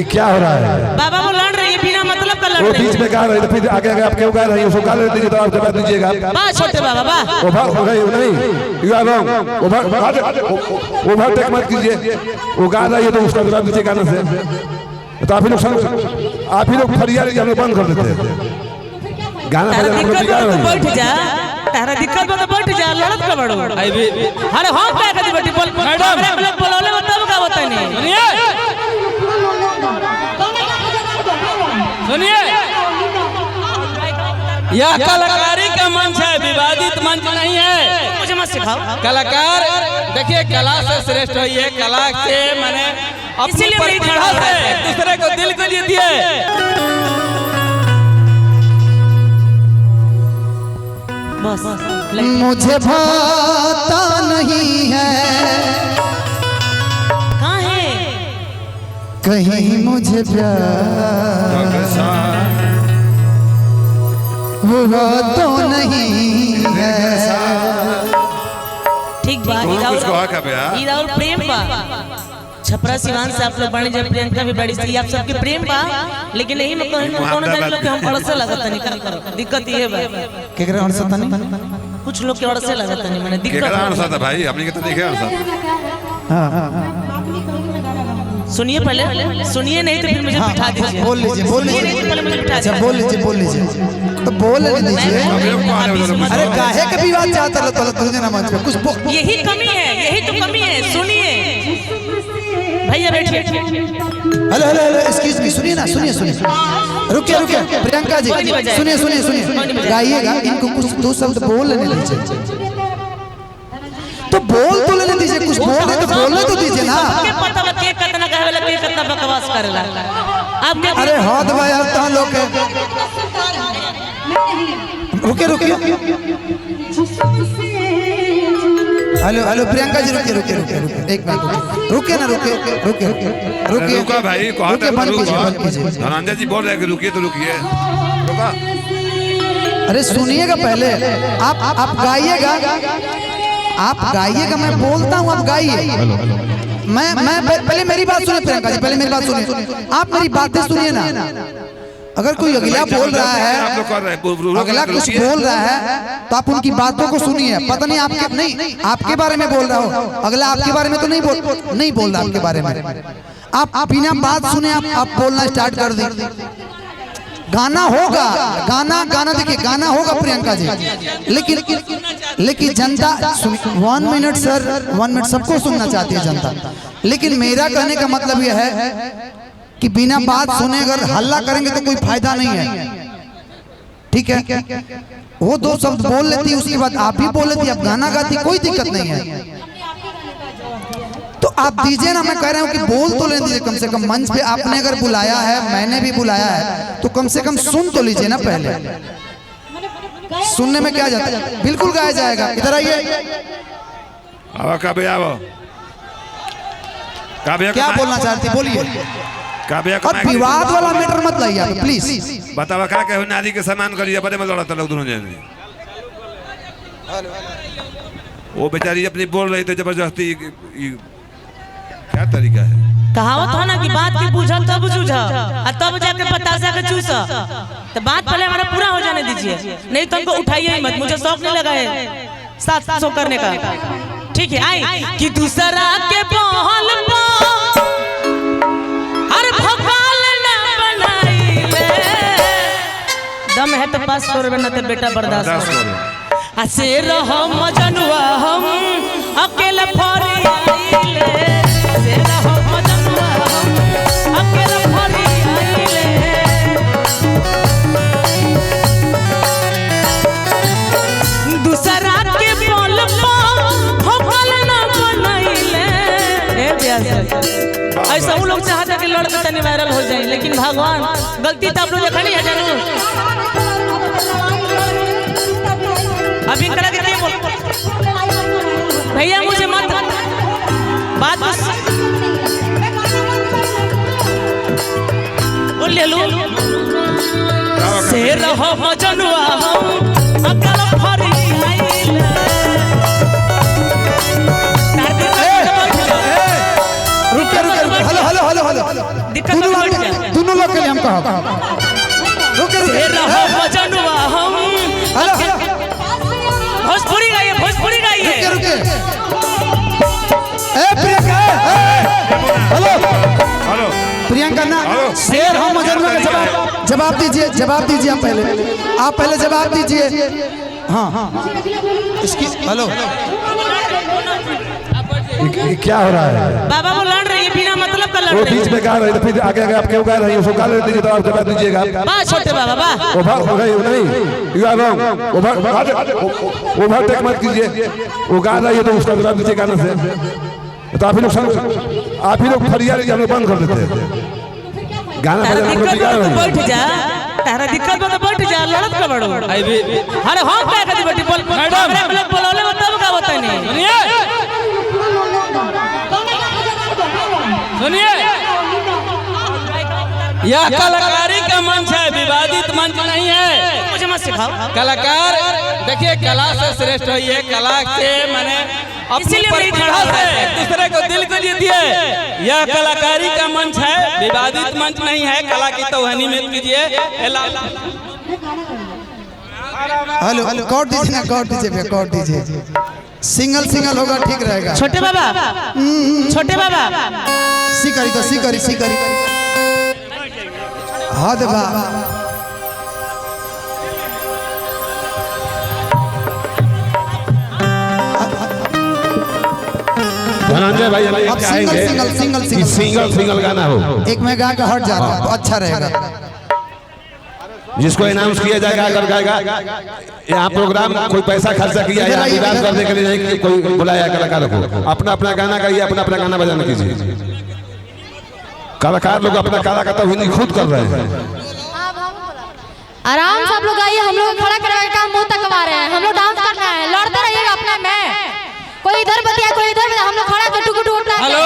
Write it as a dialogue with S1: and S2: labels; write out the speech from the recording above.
S1: क्या हो रहा है?
S2: बाबा वो लड़ रही है बिना मतलब का लड़
S1: वो
S2: रही
S1: बीच में गा रहे हैं, फिर आगे आगे आप क्यों गा रहे हैं? उसको गा लेते दीजिए, तो आप जवाब दीजिएगा।
S2: वाह छोटे बाबा वाह।
S1: नहीं, यू आर रॉन्ग। ओवरटेक मत कीजिए। वो गा रही है तो उसका जवाब दीजिए गाने से। तो आप ही लोग फरिया हमें बंद कर देते हैं। गाना
S2: तारा बैठ जा, तारा दिक्कत में तो बैठ जा, लड़त का बड़ो। अरे हम क्या करती बेटी बोल मैडम बोलौले तब का बता नहीं।
S3: सुनिए, यह कलाकारी का मंच है, विवादित मंच नहीं है।
S2: मुझे मत सिखाओ।
S3: कलाकार देखिए कला से श्रेष्ठ है, कला से मैंने अपनी प्रतिभा से दूसरे को दिल को जीतिए।
S2: बस
S4: मुझे भाता नहीं है
S2: कहाँ है
S4: कहीं मुझे प्यार हुआ तो नहीं है।
S2: ठीक बात ईरा और प्रेम बा। छपरा सिवान से आप लोग बने जब प्रियंका भी बड़ी थी, आप सबके प्रेम बा, लेकिन यही में कौन लोग के हम अड़से लगता नहीं कर दिक्कत ये बा।
S4: केकरा अड़से तनी
S2: कुछ लोग के अड़से लगता नहीं मैंने दिक्कत।
S1: केकरा अड़सा था भाई, हमने के तो देखे अड़सा।
S4: हां
S2: सुनिए पहले, सुनिए नहीं तो फिर मुझे बिठा दीजिए।
S4: बोल लीजिए
S2: पहले मुझे बिठा
S4: अच्छा बोल लीजिए तो बोल लीजिए। अरे काहे के विवाद चाहता है तुझे ना मंच पे कुछ
S2: यही कमी है, यही तो कमी है। सुनिए भैया बैठिए।
S4: Hello hello hello excuse me, सुनिए ना, सुनिए रुकिए प्रियंका जी सुनिए गाइएगा। इनको कुछ दो शब्द बोल लेने दीजिए। तो बोल तो लेने दीजिए, कुछ बोल रहे तो बोलने तो दीजिए ना।
S2: के पता बा के कितना कहवेला, के कितना बकवास करेला। आप क्या
S4: अरे हाथ भाई यार ता लोग रुकिए। हेलो प्रियंका जी रुकिए एक मिनट रुकिए
S1: रुका भाई,
S4: बंद कीजिए।
S1: धनंजय जी बोल रहे हैं कि रुकिए तो रुकिए, रुका।
S4: अरे सुनिएगा पहले, आप गाइएगा, मैं बोलता हूँ आप गाइए। मैं पहले मेरी बात सुनिए प्रियंका जी, पहले मेरी बात सुनिए। आप मेरी बातें सुनिए ना। अगर कोई अगला बोल रहा है, अगला कुछ बोल रहा है तो आप उनकी बातों को सुनिए। पता नहीं आपके बारे में बोल रहा हो, अगला आपके बारे में तो नहीं बोल रहा आपके बारे में। आप बिना बात सुने आप बोलना स्टार्ट कर दें। गाना होगा, गाना देखिए, गाना होगा प्रियंका जी, लेकिन जनता 1 मिनट सर, 1 मिनट सबको सुनना चाहती है जनता। लेकिन मेरा कहने का मतलब यह है कि बिना बात सुने अगर हल्ला करेंगे तो कोई फायदा नहीं है। ठीक है, वो 2 शब्द बोल लेती, उसके बाद आप भी बोल लेती, आप गाना गाती, कोई दिक्कत नहीं है। तो आप दीजिए ना, मैं कह रहा हूँ कि बोल तो लेने दीजिए कम से कम। मंच पे आपने अगर बुलाया है, मैंने भी बुलाया है, तो कम से कम सुन तो लीजिए ना पहले। सुनने में क्या जाता है, बिल्कुल गाया जाएगा। इधर आइए। क्या बोलना चाहती बोलिए। और विवाद वाला मैटर मत लाइए प्लीज।
S1: बतावा क्या कहो, नारी के सम्मान करिए, बड़े में लड़ता लोग दोनों जने। वो बेचारी अपनी बोल रही थी जबरदस्ती, क्या तरीका है?
S2: कहावत हो ना कि बात की पूछा तब जूझा और तब जाके बतासा के चूसा। तो बात पहले हमारा पूरा हो जाने दीजिए, नहीं तो हमको उठाइए ही मत। मुझे शौक नहीं लगा है 700 करने का। ठीक है, आई कि दूसरा के बहल अरे भोकाल ना बनाइले। दम है तो पास करो, ना तो बेटा बर्दाश्त करो। ऐसे रहो मजनुआ हम अकेले फरी आइले। ऐसे रहो मजनुआ हम अकेले फरी आइले। दूसरा के बोल भोकाल ना बनाइले। ऐसा वो लोग चाहते कि लड़के तनी वायरल हो जाए, लेकिन भगवान गलती तो आप लोग देखा नहीं है जरूर। अभी करा के नहीं बोल भैया, मुझे मत बात बोल ले लो। से रहो मजनुआ हम अकल फरी आइले।
S4: रुकिए। हेलो
S2: दिक्कत मत बढ़ जाए।
S4: दोनों लोग के लिए हम कहो रुके रुके
S2: रहो मजनुआ हम
S4: हेलो
S2: भोजपुरी गाइए
S4: रुके रुके ए प्रियंका हेलो
S1: हेलो
S4: प्रियंका ना शेर हम मजनुआ का जवाब दीजिए आप पहले जवाब दीजिए हाँ इसकी हेलो
S1: क्या हो रहा है?
S2: बाबा वो लड़ रही है बिना मतलब का लड़
S1: वो
S2: रही
S1: बीच
S2: है।
S1: में गा रहे थे, फिर आगे आप क्यों गा रही हैं? उसको गा रहे थे तो आप जवाब दीजिएगा।
S2: वाह छोटे बाबा वाह।
S1: नहीं यू आर रॉन्ग। ओवरटेक मत कीजिए। वो गा रही है तो उसका जवाब दीजिए गाने से। तो आप ही लोग फरियाद हम लोग बंद कर देते हैं। गाना
S2: तारा
S1: बजाना हम लोग
S2: दिक्कत
S1: गा
S2: बा
S1: रहे
S2: तो
S1: हैं।
S2: बैठ जा। तारा दिक्कत बा तो बैठ जा लड़त का बड़ो। अरे हम क्या कर दी बेटी बोल
S3: मैडम।
S2: बोलौले तब का बतानी।
S3: सुनिए यह कलाकारी का मंच है, विवादित मंच नहीं है।
S2: मुझे मत सिखाओ।
S3: कलाकार देखिए कला से श्रेष्ठ है, कला से मैंने अपनी
S2: इसीलिए मेरी
S3: प्रतिभा से एक दूसरे को दिल को जीतिए। यह कलाकारी का मंच है, विवादित मंच नहीं है। कला की तौहीनी मत कीजिए।
S4: हेलो कॉर्ड दीजिए ना कॉर्ड दीजिए सिंगल होगा ठीक रहेगा
S2: छोटे बाबा
S4: सी करी हाँ दे बा
S1: धनंजय भाई हमें
S4: अब
S1: चाहेंगे सिंगल गाना हो
S4: एक में गा के हट जाता तो अच्छा रहेगा
S1: जिसको अनाउंस किया जाएगा अगर गाएगा। यहाँ प्रोग्राम कोई पैसा खर्चा किया या विदान करने के लिए नहीं कि कोई बुलाया कलाकार को। अपना गाना गाइए, अपना गाना बजाना कीजिए। कलाकार लोग अपना कला का तौहीनी खुद कर रहे हैं।
S5: आराम से आप लोग आइए, हम लोग खड़ा करने का मुंह तकवा रहे हैं। हम लोग डांस करना है, लड़ते रहिएगा अपने में। कोई इधर बतिया कोई इधर, हम लोग खड़ा कटू उठना है।
S3: हेलो